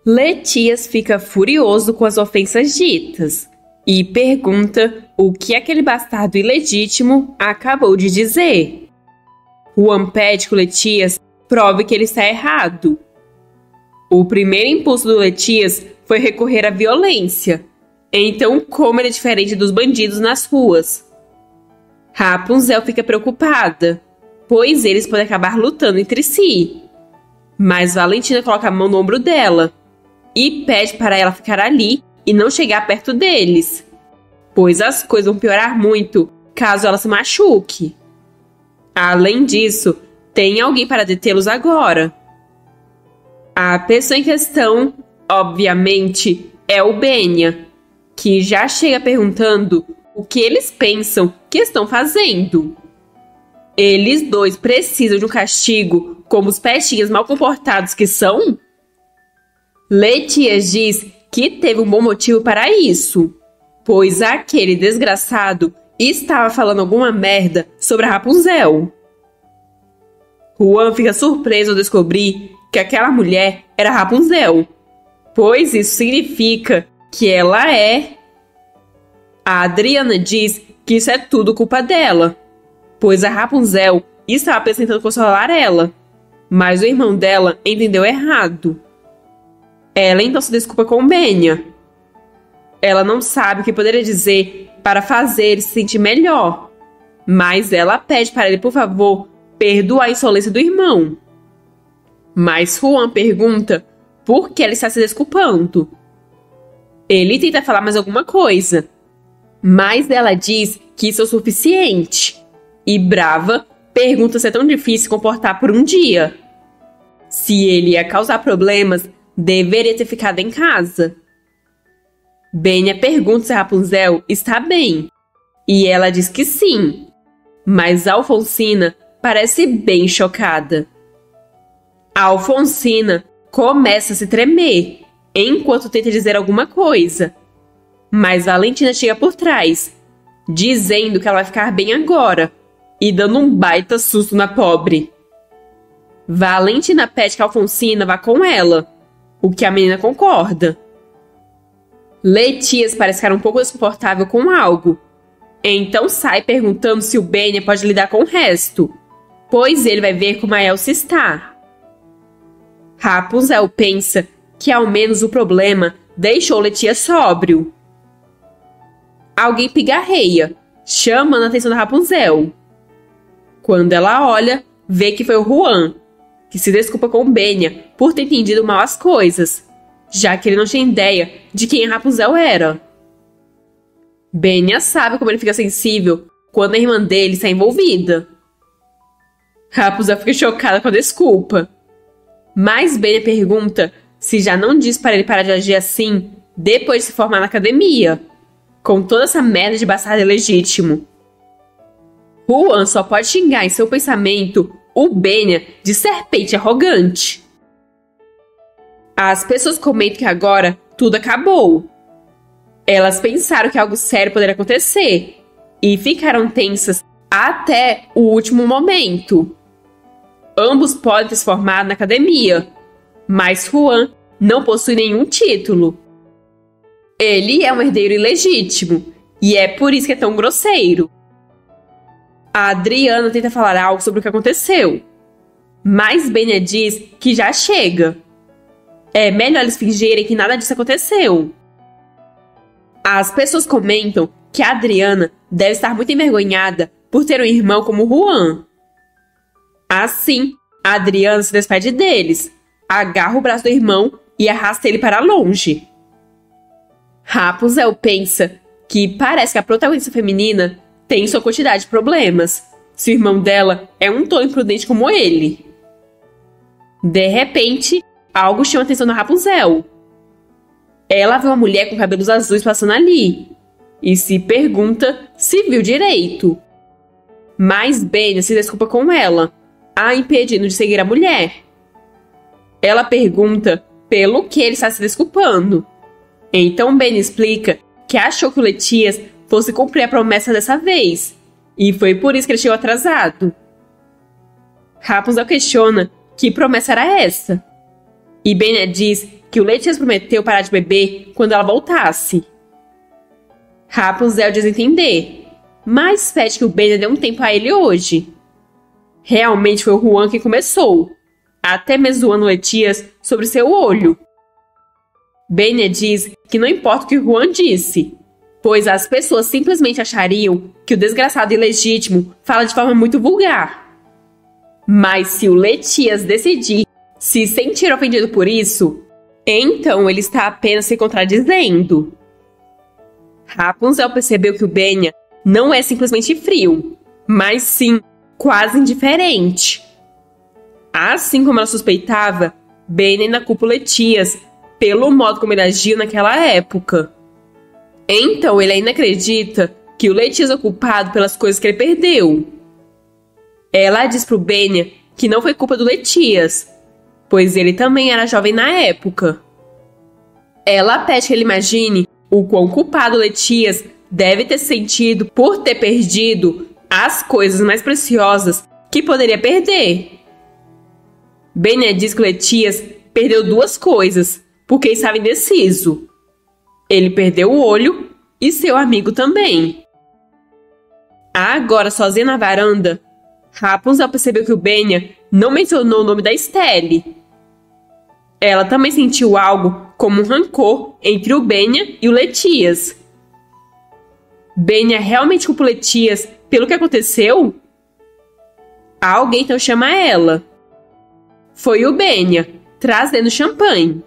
Letias fica furioso com as ofensas ditas e pergunta o que aquele bastardo ilegítimo acabou de dizer. Juan pede que o Letias prove que ele está errado. O primeiro impulso do Letias foi recorrer à violência. Então, como ele é diferente dos bandidos nas ruas? Rapunzel fica preocupada, pois eles podem acabar lutando entre si. Mas Valentina coloca a mão no ombro dela e pede para ela ficar ali e não chegar perto deles, pois as coisas vão piorar muito caso ela se machuque. Além disso, tem alguém para detê-los agora. A pessoa em questão, obviamente, é o Benya, que já chega perguntando o que eles pensam que estão fazendo. Eles dois precisam de um castigo como os pestinhas mal comportados que são? Letias diz que teve um bom motivo para isso, pois aquele desgraçado estava falando alguma merda sobre a Rapunzel. Juan fica surpreso ao descobrir que aquela mulher era Rapunzel, pois isso significa que ela é... A Adriana diz que isso é tudo culpa dela, pois a Rapunzel estava tentando consolar ela, mas o irmão dela entendeu errado. Ela então se desculpa com o Benya. Ela não sabe o que poderia dizer para fazer ele se sentir melhor, mas ela pede para ele, por favor, perdoar a insolência do irmão. Mas Juan pergunta por que ela está se desculpando. Ele tenta falar mais alguma coisa, mas ela diz que isso é o suficiente. E brava, pergunta se é tão difícil se comportar por um dia. Se ele ia causar problemas, deveria ter ficado em casa. Benya pergunta se Rapunzel está bem, e ela diz que sim, mas Alfonsina parece bem chocada. A Alfonsina começa a se tremer, enquanto tenta dizer alguma coisa, mas Valentina chega por trás, dizendo que ela vai ficar bem agora, e dando um baita susto na pobre. Valentina pede que Alfonsina vá com ela, o que a menina concorda. Letias parece ficar um pouco desconfortável com algo, então sai perguntando se o Benya pode lidar com o resto, pois ele vai ver como a Elsa está. Rapunzel pensa que ao menos o problema deixou Letias sóbrio. Alguém pigarreia, chamando a atenção da Rapunzel. Quando ela olha, vê que foi o Juan, que se desculpa com o Benya por ter entendido mal as coisas, já que ele não tinha ideia de quem a Rapunzel era. Benya sabe como ele fica sensível quando a irmã dele está envolvida. Rapunzel fica chocada com a desculpa, mas Benya pergunta se já não disse para ele parar de agir assim depois de se formar na academia, com toda essa merda de bastardo ilegítimo. Juan só pode xingar em seu pensamento o Benya de serpente arrogante. As pessoas comentam que agora tudo acabou. Elas pensaram que algo sério poderia acontecer e ficaram tensas até o último momento. Ambos podem ter se formado na academia, mas Juan não possui nenhum título. Ele é um herdeiro ilegítimo e é por isso que é tão grosseiro. A Adriana tenta falar algo sobre o que aconteceu, mas Benya diz que já chega. É melhor eles fingirem que nada disso aconteceu. As pessoas comentam que a Adriana deve estar muito envergonhada por ter um irmão como Juan. Assim, a Adriana se despede deles, agarra o braço do irmão e arrasta ele para longe. Rapunzel pensa que parece que a protagonista feminina tem sua quantidade de problemas, se o irmão dela é um tolo imprudente como ele. De repente, algo chama a atenção da Rapunzel. Ela vê uma mulher com cabelos azuis passando ali e se pergunta se viu direito. Mas Benya se desculpa com ela, a impedindo de seguir a mulher. Ela pergunta pelo que ele está se desculpando. Então Benya explica que achou que o Letias fosse cumprir a promessa dessa vez, e foi por isso que ele chegou atrasado. Rapunzel questiona que promessa era essa, E Benya diz que o Letias prometeu parar de beber quando ela voltasse. Rapunzel diz entender, mas pede que o Benya dê um tempo a ele hoje. Realmente foi o Juan que começou, até mesmo zoando Letias sobre seu olho. Benya diz que não importa o que o Juan disse, pois as pessoas simplesmente achariam que o desgraçado ilegítimo fala de forma muito vulgar. Mas se o Letias decidir se sentir ofendido por isso, então ele está apenas se contradizendo. Rapunzel percebeu que o Benya não é simplesmente frio, mas sim quase indiferente. Assim como ela suspeitava, Benya ainda culpa o Letias pelo modo como ele agiu naquela época. Então ele ainda acredita que o Letias é o culpado pelas coisas que ele perdeu. Ela diz pro Benya que não foi culpa do Letias, pois ele também era jovem na época. Ela pede que ele imagine o quão culpado Letias deve ter sentido por ter perdido as coisas mais preciosas que poderia perder. Benya diz que Letias perdeu duas coisas, porque estava indeciso. Ele perdeu o olho e seu amigo também. Agora, sozinha na varanda, Rapunzel percebeu que o Benya não mencionou o nome da Estelle. Ela também sentiu algo como um rancor entre o Benya e o Letias. Benya realmente culpa o Letias pelo que aconteceu? Alguém então chama ela. Foi o Benya, trazendo champanhe.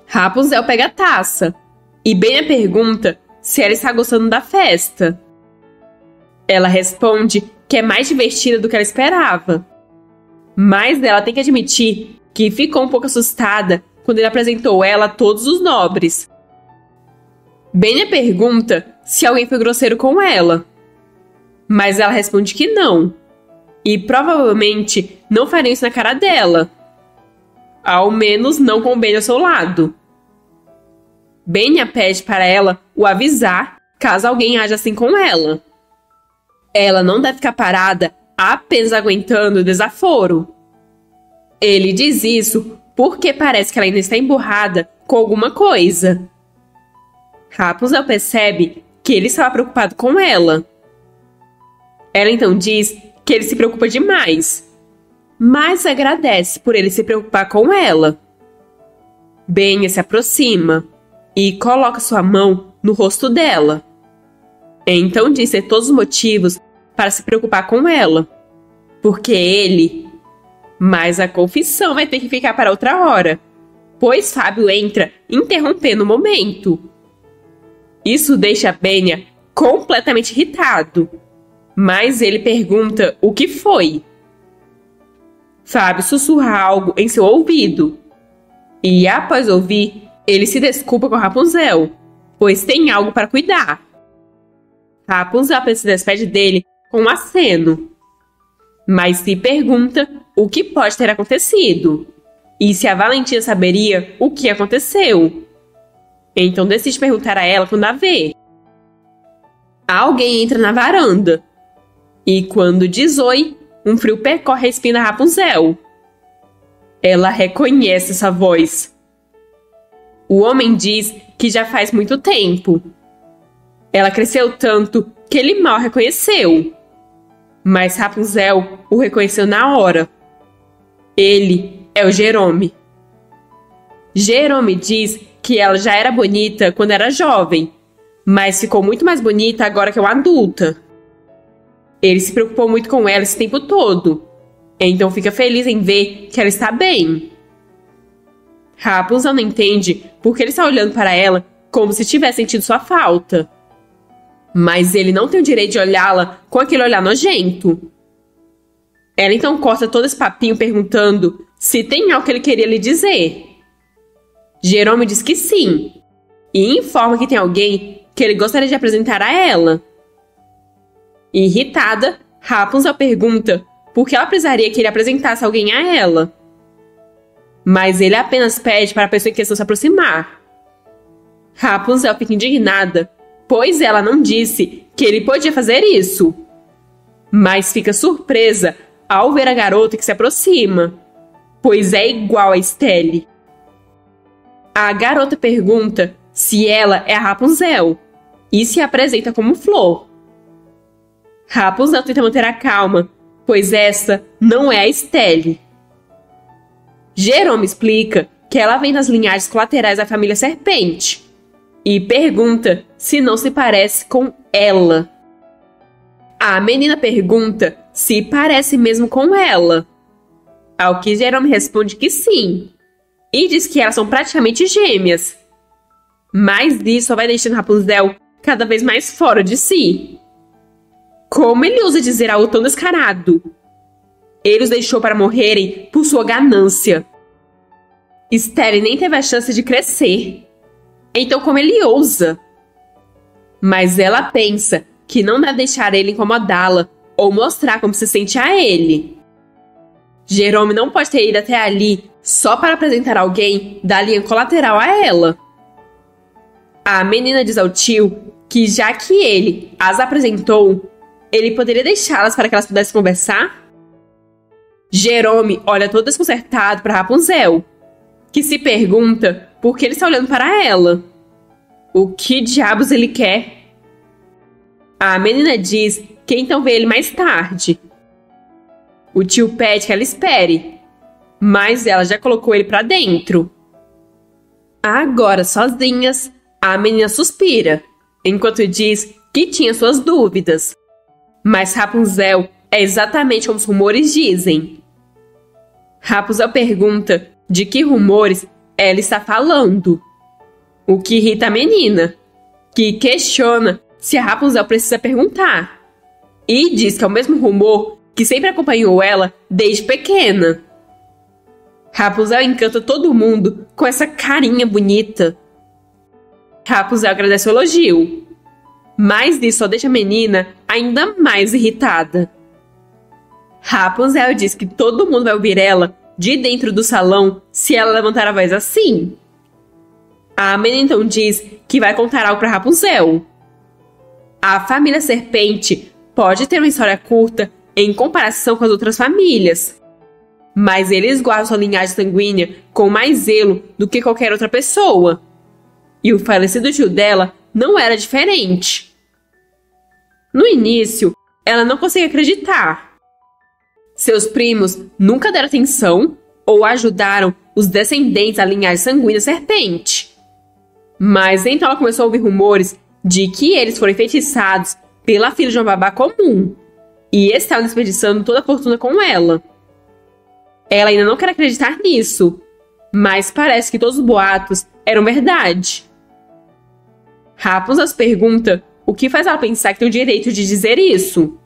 Rapunzel pega a taça e Benya pergunta se ela está gostando da festa. Ela responde que é mais divertida do que ela esperava. Mas ela tem que admitir que ficou um pouco assustada quando ele apresentou ela a todos os nobres. Benya pergunta se alguém foi grosseiro com ela. Mas ela responde que não. E provavelmente não faria isso na cara dela. Ao menos não com o Benya ao seu lado. Benya pede para ela o avisar caso alguém age assim com ela. Ela não deve ficar parada apenas aguentando o desaforo. Ele diz isso porque parece que ela ainda está emburrada com alguma coisa. Rapunzel percebe que ele estava preocupado com ela. Ela então diz que ele se preocupa demais, mas agradece por ele se preocupar com ela. Benya se aproxima e coloca sua mão no rosto dela. Então diz ter todos os motivos para se preocupar com ela, porque ele... Mas a confissão vai ter que ficar para outra hora, pois Fábio entra interrompendo o momento. Isso deixa Benya completamente irritado, mas ele pergunta o que foi. Fábio sussurra algo em seu ouvido, e após ouvir, ele se desculpa com Rapunzel, pois tem algo para cuidar. Rapunzel apenas se despede dele com um aceno, mas se pergunta o que pode ter acontecido e se a Valentina saberia o que aconteceu. Então decide perguntar a ela quando a vê. Alguém entra na varanda e quando diz oi, um frio percorre a espinha da Rapunzel. Ela reconhece essa voz. O homem diz que já faz muito tempo. Ela cresceu tanto que ele mal reconheceu. Mas Rapunzel o reconheceu na hora. Ele é o Jerome. Jerome diz que ela já era bonita quando era jovem, mas ficou muito mais bonita agora que é uma adulta. Ele se preocupou muito com ela esse tempo todo, então fica feliz em ver que ela está bem. Rapunzel não entende porque ele está olhando para ela como se tivesse sentido sua falta. Mas ele não tem o direito de olhá-la com aquele olhar nojento. Ela então corta todo esse papinho perguntando se tem algo que ele queria lhe dizer. Jerome diz que sim, e informa que tem alguém que ele gostaria de apresentar a ela. Irritada, Rapunzel pergunta por que ela precisaria que ele apresentasse alguém a ela. Mas ele apenas pede para a pessoa em questão se aproximar. Rapunzel fica indignada, pois ela não disse que ele podia fazer isso. Mas fica surpresa ao ver a garota que se aproxima, pois é igual a Estelle. A garota pergunta se ela é a Rapunzel e se apresenta como Flor. Rapunzel tenta manter a calma, pois essa não é a Estelle. Jerome explica que ela vem das linhagens colaterais da família Serpente e pergunta se não se parece com ela. A menina pergunta se parece mesmo com ela, ao que Jerome responde que sim, e diz que elas são praticamente gêmeas. Mas isso só vai deixando Rapunzel cada vez mais fora de si. Como ele ousa dizer algo tão descarado? Ele os deixou para morrerem por sua ganância. Estelle nem teve a chance de crescer. Então como ele ousa? Mas ela pensa que não deve deixar ele incomodá-la ou mostrar como se sente a ele. Jerome não pode ter ido até ali só para apresentar alguém da linha colateral a ela. A menina diz ao tio que já que ele as apresentou, ele poderia deixá-las para que elas pudessem conversar? Jerome olha todo desconcertado para Rapunzel, que se pergunta por que ele está olhando para ela. O que diabos ele quer? A menina diz que então vê ele mais tarde. O tio pede que ela espere, mas ela já colocou ele para dentro. Agora, sozinhas, a menina suspira, enquanto diz que tinha suas dúvidas. Mas Rapunzel é exatamente como os rumores dizem. Rapunzel pergunta de que rumores ela está falando, o que irrita a menina, que questiona se a Rapunzel precisa perguntar, e diz que é o mesmo rumor que sempre acompanhou ela desde pequena. Rapunzel encanta todo mundo com essa carinha bonita. Rapunzel agradece o elogio, mas isso só deixa a menina ainda mais irritada. Rapunzel diz que todo mundo vai ouvir ela de dentro do salão se ela levantar a voz assim. A menina então diz que vai contar algo para Rapunzel. A família Serpente pode ter uma história curta em comparação com as outras famílias, mas eles guardam sua linhagem sanguínea com mais zelo do que qualquer outra pessoa. E o falecido tio dela não era diferente. No início, ela não conseguia acreditar. Seus primos nunca deram atenção ou ajudaram os descendentes da linhagem sanguínea Serpente. Mas então ela começou a ouvir rumores de que eles foram enfeitiçados pela filha de uma babá comum e estavam desperdiçando toda a fortuna com ela. Ela ainda não quer acreditar nisso, mas parece que todos os boatos eram verdade. Rapunzel pergunta o que faz ela pensar que tem o direito de dizer isso.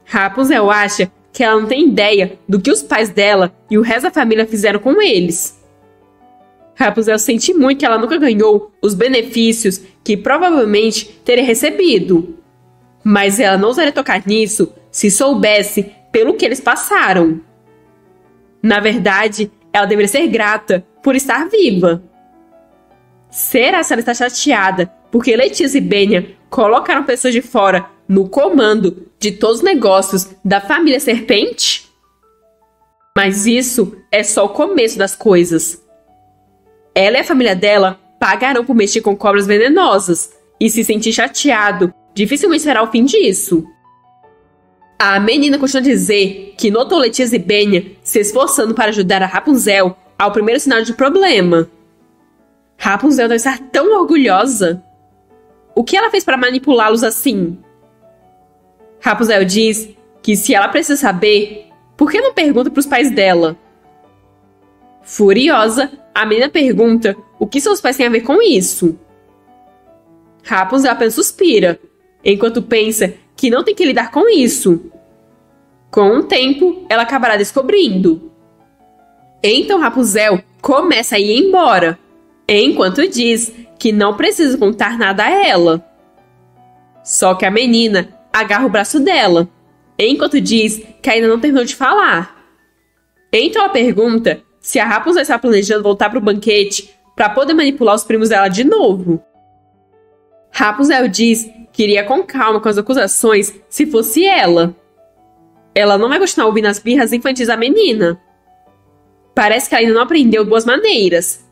Rapunzel acha que ela não tem ideia do que os pais dela e o resto da família fizeram com eles. Rapunzel sente muito que ela nunca ganhou os benefícios que provavelmente teria recebido. Mas ela não ousaria tocar nisso se soubesse pelo que eles passaram. Na verdade, ela deveria ser grata por estar viva. Será que ela está chateada porque Letícia e Benya colocaram pessoas de fora no comando de todos os negócios da família Serpente? Mas isso é só o começo das coisas. Ela e a família dela pagarão por mexer com cobras venenosas e se sentir chateado dificilmente será o fim disso. A menina continua a dizer que notou Letícia e Benya se esforçando para ajudar a Rapunzel ao primeiro sinal de problema. Rapunzel deve estar tão orgulhosa. O que ela fez para manipulá-los assim? Rapunzel diz que se ela precisa saber, por que não pergunta para os pais dela? Furiosa, a menina pergunta o que seus pais têm a ver com isso. Rapunzel apenas suspira, enquanto pensa que não tem que lidar com isso. Com o tempo, ela acabará descobrindo. Então Rapunzel começa a ir embora, enquanto diz que não precisa contar nada a ela. Só que a menina agarra o braço dela, enquanto diz que ainda não terminou de falar. Então ela pergunta se a Rapunzel está planejando voltar para o banquete para poder manipular os primos dela de novo. Rapunzel diz que iria com calma com as acusações se fosse ela. Ela não vai continuar ouvindo as birras infantis da menina. parece que ela ainda não aprendeu boas maneiras,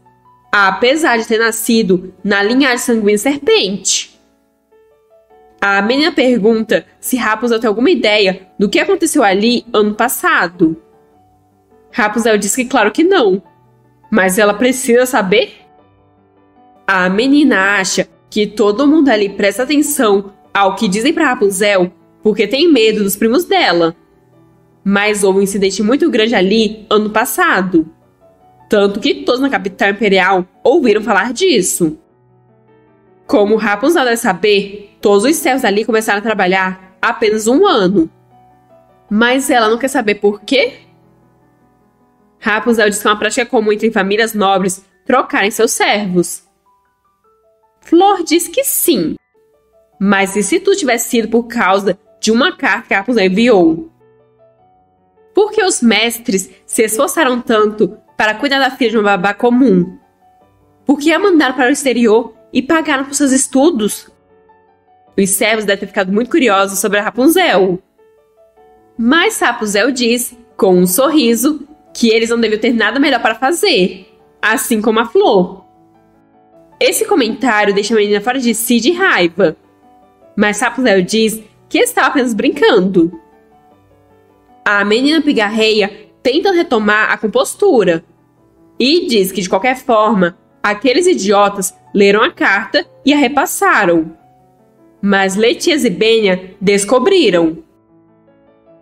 apesar de ter nascido na linhagem sanguínea serpente. A menina pergunta se Rapunzel tem alguma ideia do que aconteceu ali ano passado. Rapunzel diz que claro que não, mas ela precisa saber. A menina acha que todo mundo ali presta atenção ao que dizem para Rapunzel porque tem medo dos primos dela. Mas houve um incidente muito grande ali ano passado, tanto que todos na capital imperial ouviram falar disso. Como Rapunzel deve saber, todos os servos ali começaram a trabalhar há apenas 1 ano. Mas ela não quer saber por quê? Rapunzel diz que é uma prática comum entre famílias nobres trocarem seus servos. Flor diz que sim, mas e se tudo tivesse sido por causa de uma carta que a Rapunzel enviou? Por que os mestres se esforçaram tanto para cuidar da filha de uma babá comum? Por que a mandaram para o exterior e pagaram por seus estudos? Os servos devem ter ficado muito curiosos sobre a Rapunzel. Mas Rapunzel diz, com um sorriso, que eles não deviam ter nada melhor para fazer, assim como a Flor. Esse comentário deixa a menina fora de si de raiva, mas Rapunzel diz que estava apenas brincando. A menina pigarreia tenta retomar a compostura e diz que, de qualquer forma, aqueles idiotas leram a carta e a repassaram. Mas Letias e Benya descobriram.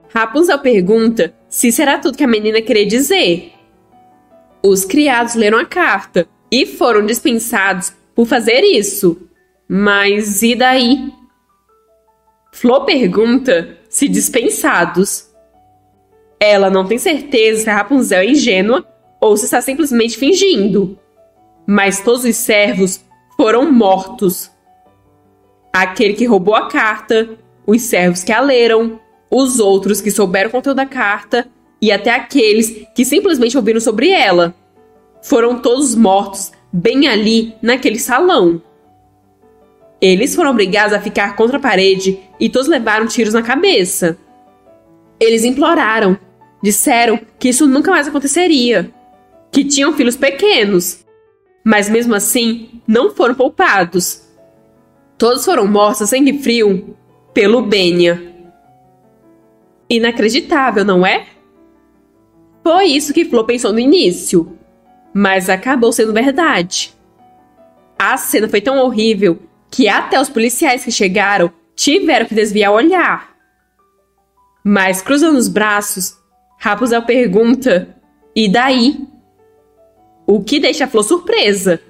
Rapunzel pergunta se será tudo que a menina queria dizer. Os criados leram a carta e foram dispensados por fazer isso. Mas e daí? Flor pergunta se dispensados. Ela não tem certeza se a Rapunzel é ingênua ou se está simplesmente fingindo. Mas todos os servos foram mortos. Aquele que roubou a carta, os servos que a leram, os outros que souberam o conteúdo da carta e até aqueles que simplesmente ouviram sobre ela. Foram todos mortos bem ali naquele salão. Eles foram obrigados a ficar contra a parede e todos levaram tiros na cabeça. Eles imploraram. Disseram que isso nunca mais aconteceria, que tinham filhos pequenos, mas mesmo assim não foram poupados. Todos foram mortos a sangue frio pelo Benya. Inacreditável, não é? Foi isso que Flor pensou no início, mas acabou sendo verdade. A cena foi tão horrível que até os policiais que chegaram tiveram que desviar o olhar. Mas cruzando os braços, Rapunzel pergunta, e daí? O que deixa a Flor surpresa,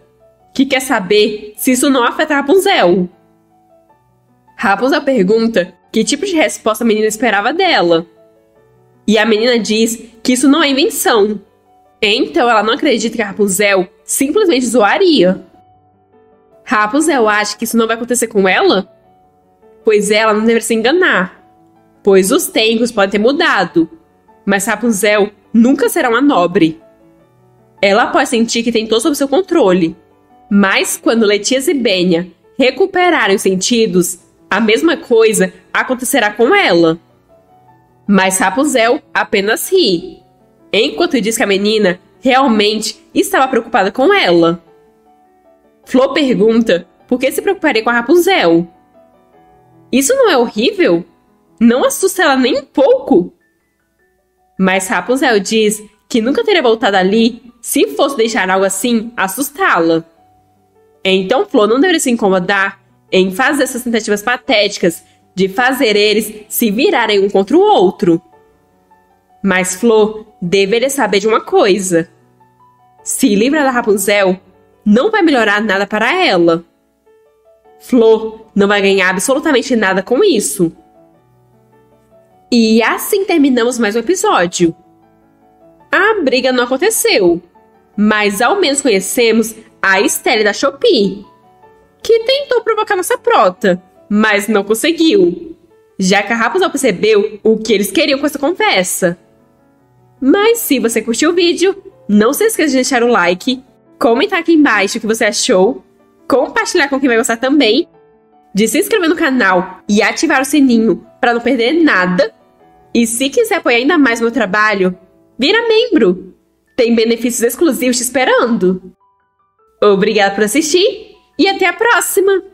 que quer saber se isso não afeta a Rapunzel. Rapunzel pergunta que tipo de resposta a menina esperava dela. E a menina diz que isso não é invenção. Então ela não acredita que a Rapunzel simplesmente zoaria. Rapunzel acha que isso não vai acontecer com ela? Pois ela não deveria se enganar, pois os tempos podem ter mudado. Mas Rapunzel nunca será uma nobre. Ela pode sentir que tem todo sob seu controle. Mas quando Letias e Benya recuperarem os sentidos, a mesma coisa acontecerá com ela. Mas Rapunzel apenas ri, enquanto diz que a menina realmente estava preocupada com ela. Flor pergunta por que se preocuparia com a Rapunzel. Isso não é horrível? Não assusta ela nem um pouco? Mas Rapunzel diz que nunca teria voltado ali se fosse deixar algo assim assustá-la. Então Flor não deveria se incomodar em fazer essas tentativas patéticas de fazer eles se virarem um contra o outro. Mas Flor deveria saber de uma coisa. Se livrar da Rapunzel não vai melhorar nada para ela. Flor não vai ganhar absolutamente nada com isso. E assim terminamos mais um episódio. A briga não aconteceu, mas ao menos conhecemos a Estelle da Shopee, que tentou provocar nossa prota, mas não conseguiu, já que a Rapunzel percebeu o que eles queriam com essa conversa. Mas se você curtiu o vídeo, não se esqueça de deixar o like, comentar aqui embaixo o que você achou, compartilhar com quem vai gostar também, de se inscrever no canal e ativar o sininho para não perder nada. E se quiser apoiar ainda mais meu trabalho, vira membro, Tem benefícios exclusivos te esperando. Obrigada por assistir e até a próxima!